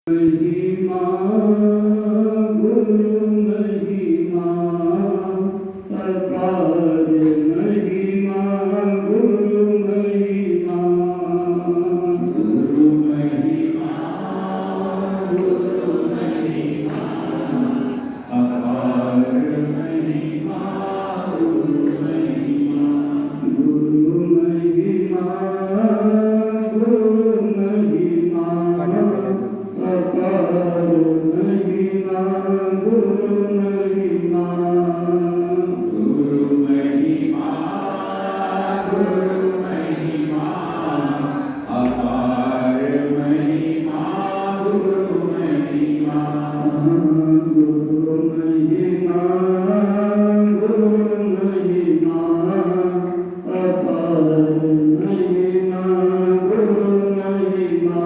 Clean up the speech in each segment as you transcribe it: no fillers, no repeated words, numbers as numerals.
महिमा गुरु महिमा अपार महिमा गुरु महिमा गुरु महिमा अपार महिमा गुरु महिमा गुरु महिमा गुरु महिमा अपार महिमा गुरु महिमा गुरु महिमा गुरु महिमा अपार महिमा गुरु महिमा गुरु महिमा गुरु महिमा अपार महिमा गुरु महिमा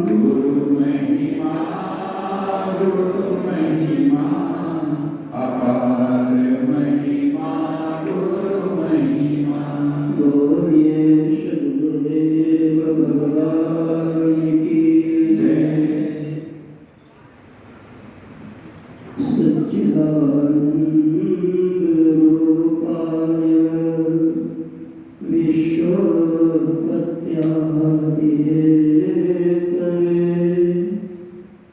गुरु महिमा गुरु महिमा अपार महिमा गुरु महिमा बोलिए सद्गुरुदेव भगवान की जय। सच्चिदानंद रूपाय विश्वोत्पत्त्यादिहेतवे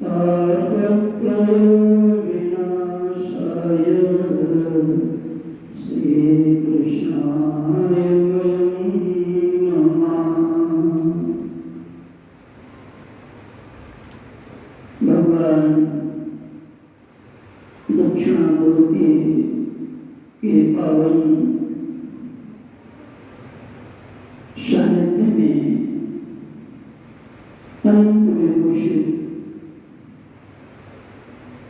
तापत्रयविनाशाय श्रीकृष्णाय वयं नमः। भगवान दक्षिणामूर्ति के पावन सानिध्य में अनंत विभूषित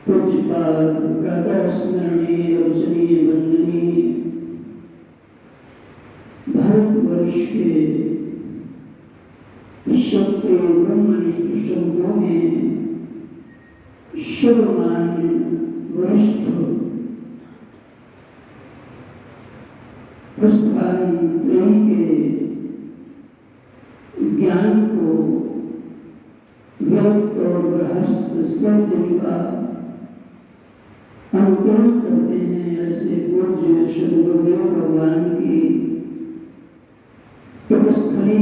पूज्यपाद प्रातः स्मरणीय अर्चनीय वंदनीय भारतवर्ष के सत्य ब्रह्मनिष्ठ शब्दों में सर्वमान्य वरिष्ठ प्रस्थान त्रयी के ज्ञान को व्यक्त और गृहस्थ सब जिनका अनुकरण करते हैं ऐसे पूज्य श्री गुरुदेव भगवान की तपस्थली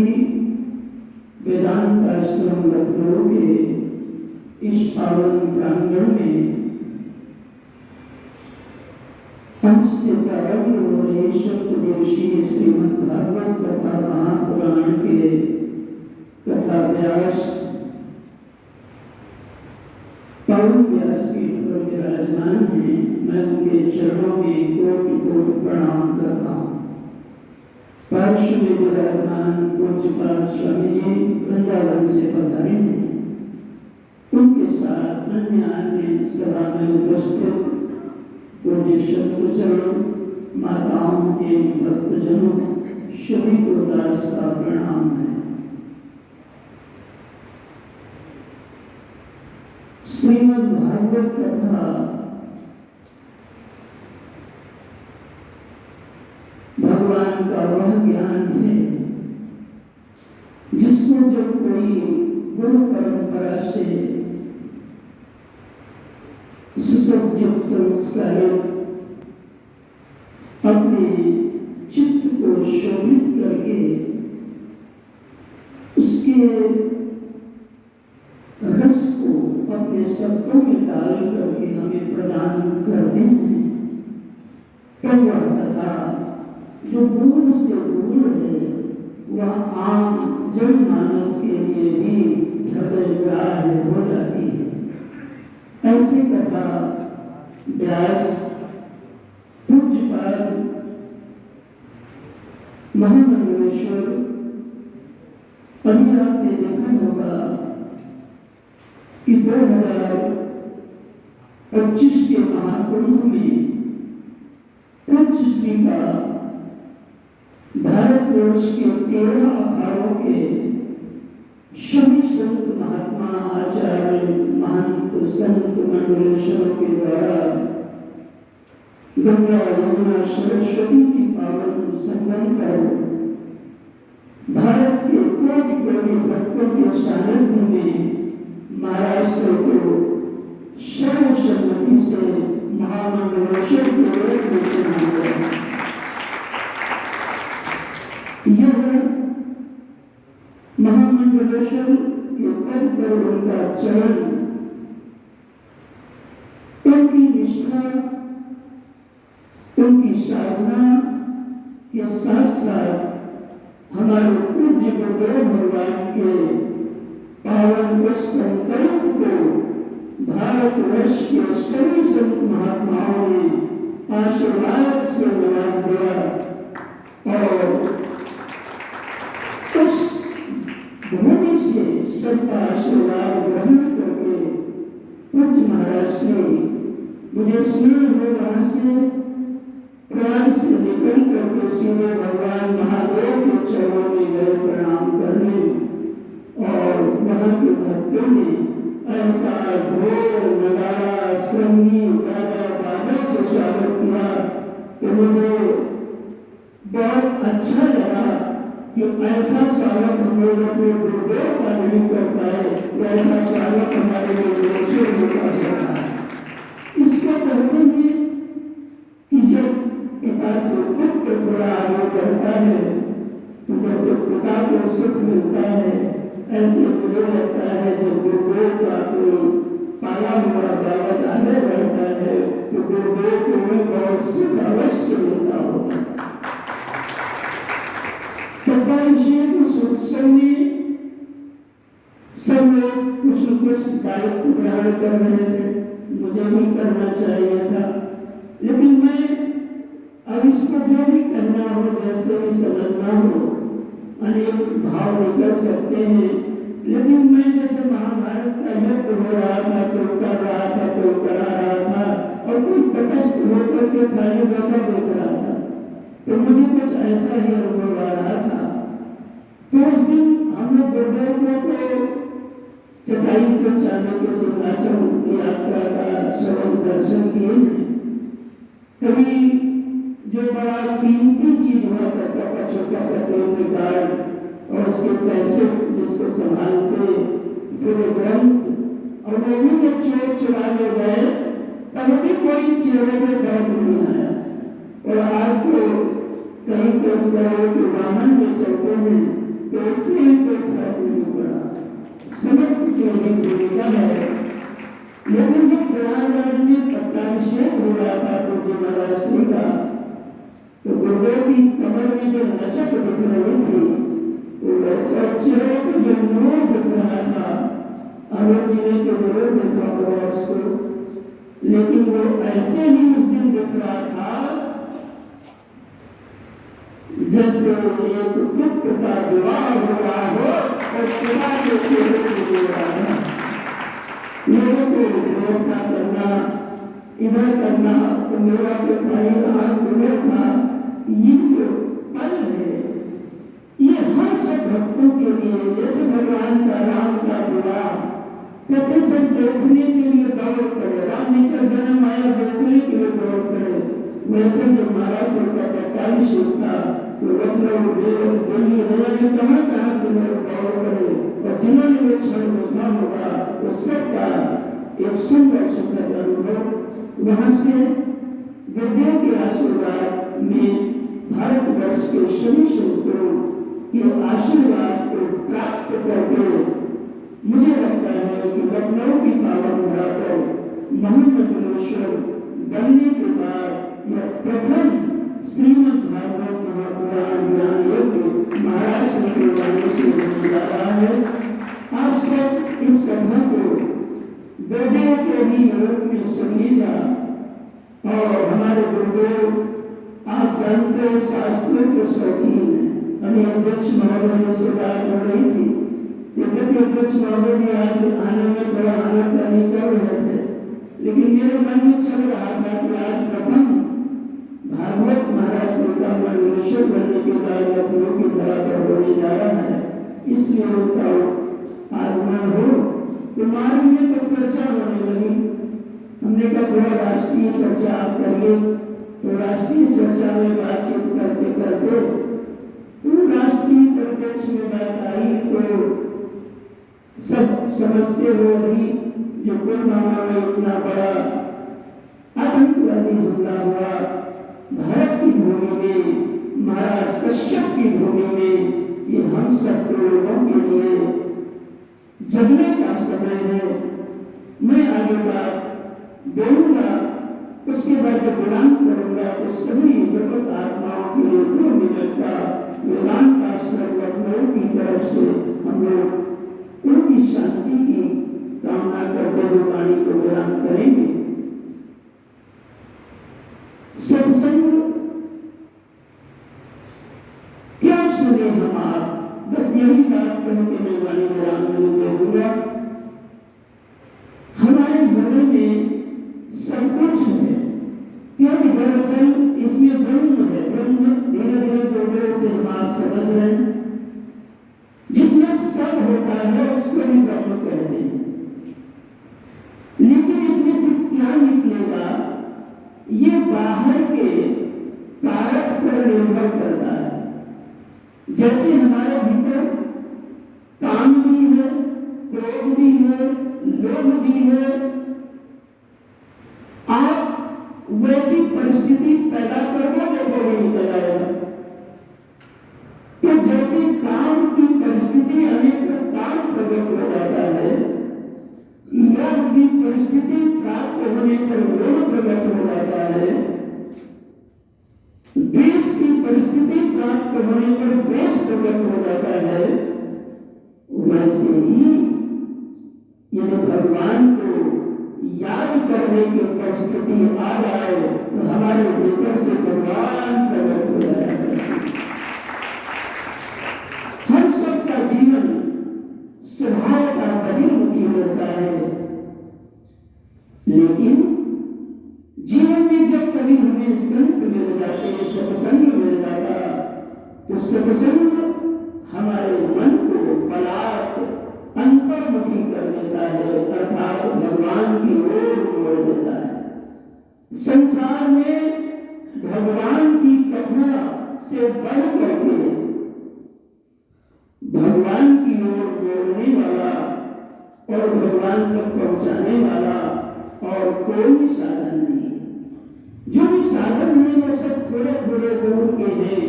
वेदांत आश्रम लखनऊ के इस पावन प्रांगण में अंश प्रारंभ हो रहे सप्तदिवसीय श्रीमद् भागवत कथा महापुराण के कथा व्यास पावन व्यास पीठ पर विराजमान हैं। मैं उनके चरणों में कोटि कोटि प्रणाम करता हूँ। पार्श्व में विराजमान पूज्यपाद स्वामी जी वृंदावन से पधारे हैं। उनके साथ अन्य सभा में उपस्थित पूज्य शब्दजन माताओं एवं भक्तजनों सभी को दास का प्रणाम है। श्रीमद् भागवत कथा भगवान का वह ज्ञान है जिसको जब कोई गुरु परंपरा से सुसज्जित संस्कारित अपने चित्त को शोभित करके उसके रस को अपने शब्दों में डाल करके हमें प्रदान करते हैं, तब वह कथा जो गुण से गुण है वह आम जनमानस के लिए भी हृदय ग्राह्य हो जाती है। ऐसी कथा व्यास पूज्यपाद महामंडलेश्वर अभी आपने देखा होगा कि 2025 के महाकुंभ में पूज्य श्री का भारतवर्ष के 13 अखाड़ों के सभी संत महात्मा आचार्य महंत संत मंडलेश्वरों के द्वारा गंगा यमुना सरस्वती की पावन संगम पर भारत के कोटि कोटि भक्तों के सानिध्य में और उनका चरण, उनकी निष्ठा, उनकी साधना के साथ साथ हमारे पूज्य गुरुदेव भगवान के पावन उस संकल्प को भारतवर्ष के सभी संत महात्माओं ने आशीर्वाद से नवाज दिया और उस भूमि से सबका आशीर्वाद ग्रहण करके पूज्य महाराज श्री मुझे स्नेह हो वहां से प्राण से निकल करके सीधे भगवान महादेव के चरणों में गए प्रणाम करने और वहां के भक्तों ने ऐसा ढोल नगाड़ा संगीत गाना बाजा से स्वागत किया तो मुझे बहुत अच्छा लगा कि ऐसा स्वागत हम लोग अपने गुरुदेव का नहीं कर पाए, ऐसा स्वागत हमारे गुरुदेव होता है। इसको कहते हैं कि जब पिता से पुत्र थोड़ा आगे बढ़ता है तो जैसे पिता को सुख मिलता है, ऐसे मुझे लगता है जब गुरुदेव का कोई पाला हुआ बालक आगे बढ़ता है तो गुरुदेव को भी बहुत सुख अवश्य मिलता होगा। पट्टाभिषेक उस उत्सव में सब लोग कुछ न कुछ दायित्व ग्रहण कर रहे थे, मुझे भी करना चाहिए था, लेकिन मैं अब इसको जो भी कहना हो, जैसे भी समझना हो, अनेक भाव निकल सकते हैं, लेकिन मैं जैसे महाभारत का युद्ध हो रहा था, कोई कर रहा था, कोई करा रहा था और कोई तटस्थ होकर के खाली बैठा देख रहा था, तो मुझे कुछ ऐसा ही अनुभव आ रहा था। तो उस दिन हमने गुरुदेव को तो चटाई से चांदी के सिंहासन की यात्रा का श्रवण दर्शन किए हैं। कभी जो बड़ा कीमती चीज हुआ करता था, छोटा सा टेप रिकॉर्ड और उसके पैसे जिसको संभालते पूरे ग्रंथ, और वो भी जब चोर चुरा ले गए तब भी कोई चेहरे में फर्क नहीं आया। और आज तो कहीं कहीं करोड़ के वाहन में चलते हैं तो इससे भी कोई फर्क नहीं पड़ा, समर्थ की भूमिका है। लेकिन जब प्रयागराज में पट्टाभिषेक हो रहा था पूज्य महाराज श्री का, तो गुरुदेव की कमर में जो लचक दिख रही थी वो वैसा चेहरे पे जो नूर दिख रहा था, अमर जी ने तो जरूर देखा होगा उसको, लेकिन वो ऐसे ही उस दिन दिख रहा था जैसे एक पुत्र का विवाह हो रहा हो और पिता के चेहरे पे दिख रहा था। लोगों को व्यवस्था करना, इधर करना, तो मेरा तो खाली आंख खुले था। ये जो पल है ये हर सब भक्तों के लिए, जैसे भगवान का राम का विवाह कहते सब देखने के लिए दौड़ पड़े, राम जी का जन्म आया देखने के लिए दौड़ पड़े, वैसे जो महाराज श्री का पट्टाभिषेक था तो लखनऊ, देवत, दिल्ली, नगर कहाँ से लोग दौड़ पड़े और जिन्होंने वो क्षण देखा होगा वो सबका एक सुंदर सुखद अनुभव। वहां से गुरुदेव के आशीर्वाद में भारतवर्ष के सभी संतों के आशीर्वाद को प्राप्त करके मुझे लगता है कि लखनऊ की पावन धरा पर महामंडलेश्वर बनने के बाद यह प्रथम श्रीमद् भागवत महापुराण ज्ञान यज्ञ महाराज श्री के वाणी से होने जा रहा है। आप सब इस कथा को गुरुदेव के ही रूप में सुनिएगा। और हमारे गुरुदेव आप जानते हैं शास्त्रों के शौकीन हैं। अभी अध्यक्ष महोदय से बात हो रही थी, यद्यपि अध्यक्ष महोदय भी आज आने में थोड़ा आनाकानी कर रहे थे, लेकिन मेरे मन में चल रहा था कि आज प्रथम भागवत महाराज श्री का मंडलेश्वर बनने के बाद लखनऊ की धरा पर होने जा रहा है, इसलिए उनका आगमन हो तो मार्ग में कुछ चर्चा होने लगी। हमने कहा थोड़ा राष्ट्रीय चर्चा आप करिए, तो राष्ट्रीय चर्चा में बातचीत करते करते तो राष्ट्रीय परिप्रेक्ष्य में बात आई। तो सब समझते हो अभी जो पुलवामा में इतना बड़ा आतंकवादी हमला हुआ भारत की भूमि में, महाराज 'कश्यप की भूमि में, ये हम सब लोगों के लिए जगने का समय है। मैं आगे बात बोलूंगा, उसके बाद जब विराम करूंगा तो सभी मृत आत्माओं के लिए 2 मिनट का वेदांत आश्रम लखनऊ की तरफ से हम लोग उनकी शांति की कामना करते हुए वाणी को विराम करेंगे। सत्संग क्या सुने हम आप, बस यही बात कह के मैं वाणी विराम में दूंगा। हमारे हृदय में सब कुछ है, क्योंकि दरअसल इसमें ब्रह्म है। ब्रह्म धीरे धीरे दो से हम आप समझ रहे हैं, जिसमें सब होता है उसको भी ब्रह्म कहते हैं। लेकिन इसमें से क्या निकलेगा ये बाहर के कारक पर निर्भर करता है। जैसे हमारे भीतर काम भी है, क्रोध भी है, लोभ भी है, आप वैसी परिस्थिति पैदा करोगे तो भी निकल आएगा। तो जैसे काम की परिस्थिति अनेक प्रकार प्रकट हो जाता है, लोभ की परिस्थिति प्राप्त होने पर लोभ प्रकट हो जाता है, देश की परिस्थिति प्राप्त होने पर देश प्रकट हो जाता है, वैसे ही यदि भगवान को याद करने की परिस्थिति आ जाए तो हमारे भीतर से भगवान प्रकट हो जाएगा। हम सबका जीवन स्वभाव का बहिर्मुखी रहता है, लेकिन जीवन में जब कभी हमें संत मिल जाते, सत्संग मिल जाता, तो सत्संग हमारे मन को बलात् अंतर्मुखी कर देता है, अर्थात भगवान की ओर मोड़ देता है। संसार में भगवान की कथा से बढ़ करके भगवान की ओर मोड़ने वाला और भगवान तक पहुंचाने वाला और कोई साधन नहीं। जो भी साधन है वो सब थोड़े थोड़े दूर के हैं,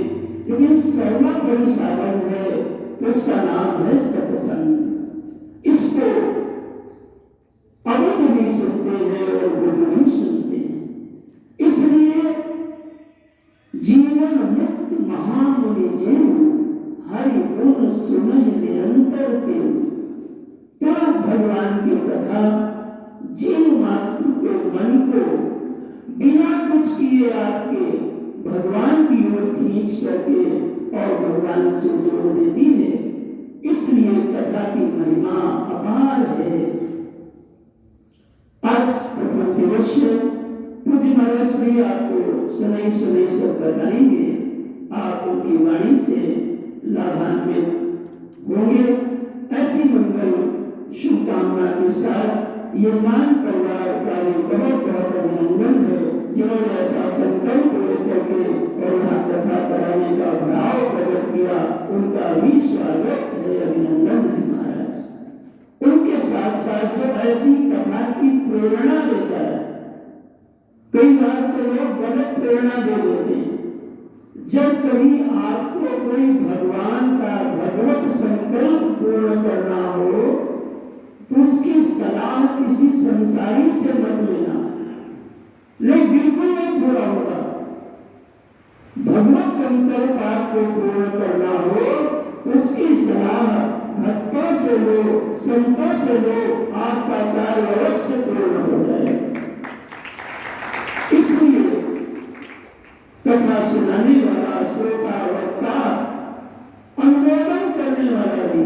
लेकिन सर्वोपरि साधन है तो उसका नाम है सत्संग। इसको अवध भी सुनते हैं और बुद्ध भी सुनते हैं। इसलिए जीवन मुक्त महामुनि जीव हरि गुण सुनहि निरंतर के, तो भगवान की कथा जीव मात्र के मन को बिना कुछ किए आपके भगवान की ओर खींच करके और भगवान से जोड़ देती है। इसलिए कथा की महिमा अपार है। आज प्रथम दिवस पूज्य महाराज श्री आपको सुनाई सुनाई सब बताएंगे, आप उनकी वाणी से लाभान्वित होंगे। ऐसी मंगल शुभकामना के साथ यजमान परिवार का भी बहुत बहुत अभिनंदन है, जिन्होंने ऐसा संकल्प लेकर के और यहाँ कथा कराने का भाव प्रकट किया। उनका भी स्वागत है, अभिनंदन है महाराज। उनके साथ साथ जो ऐसी कथा की प्रेरणा देता है, कई बार तो लोग गलत प्रेरणा दे देते हैं। जब कभी आपको कोई भगवान का भगवत संकल्प पूर्ण करना हो तो उसकी सलाह किसी संसारी से मत लेना, नहीं, बिल्कुल नहीं पूरा होगा। भगवत संकल्प आपको पूर्ण करना हो तो उसकी सलाह भक्तों से लो, संतों से लो, आपका कार्य अवश्य पूर्ण हो जाएगा। इसलिए कथा सुनाने वाला, श्रोता, वक्ता, अनुमोदन करने वाला भी,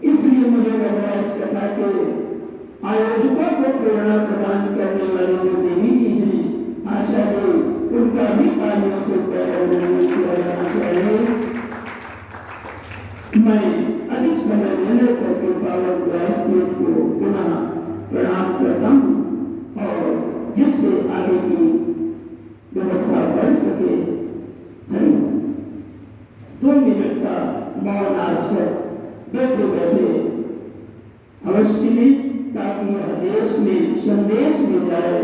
इसलिए मुझे लग रहा है इस कथा के आयोजकों को प्रेरणा प्रदान करने वाले जो देवी जी हैं, आशा जी, उनका भी तालियों से अभिनंदन किया जाना चाहिए। मैं अधिक समय न लेकर के पावन व्यासपीठ को पुनः प्रणाम करता हूँ और जिससे आगे की व्यवस्था बढ़ सके। हरि 2 मिनट का मौन आश्रय बैठे बैठे अवश्य में, ताकि यह देश में संदेश में जाए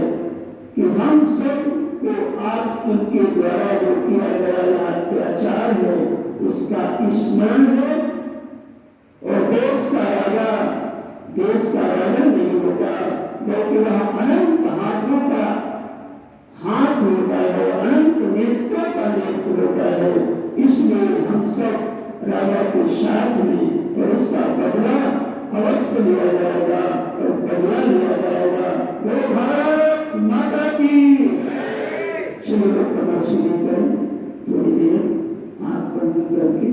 कि हम सब को आप उनके द्वारा जो किया गया अत्याचार है उसका स्मरण है और देश का राजा देश का राजन नहीं होता, बल्कि वह अनंत हाथों का हाथ होता है, अनंत नेत्रों का नेत्र होता है। इसलिए हम सब राजा के साथ में और उसका बदला अवश्य लिया जाएगा और बदला लिया जाएगा। वो भारत माता की। चलो तो प्रदर्शनी करें थोड़ी देर हाथ बंद करके।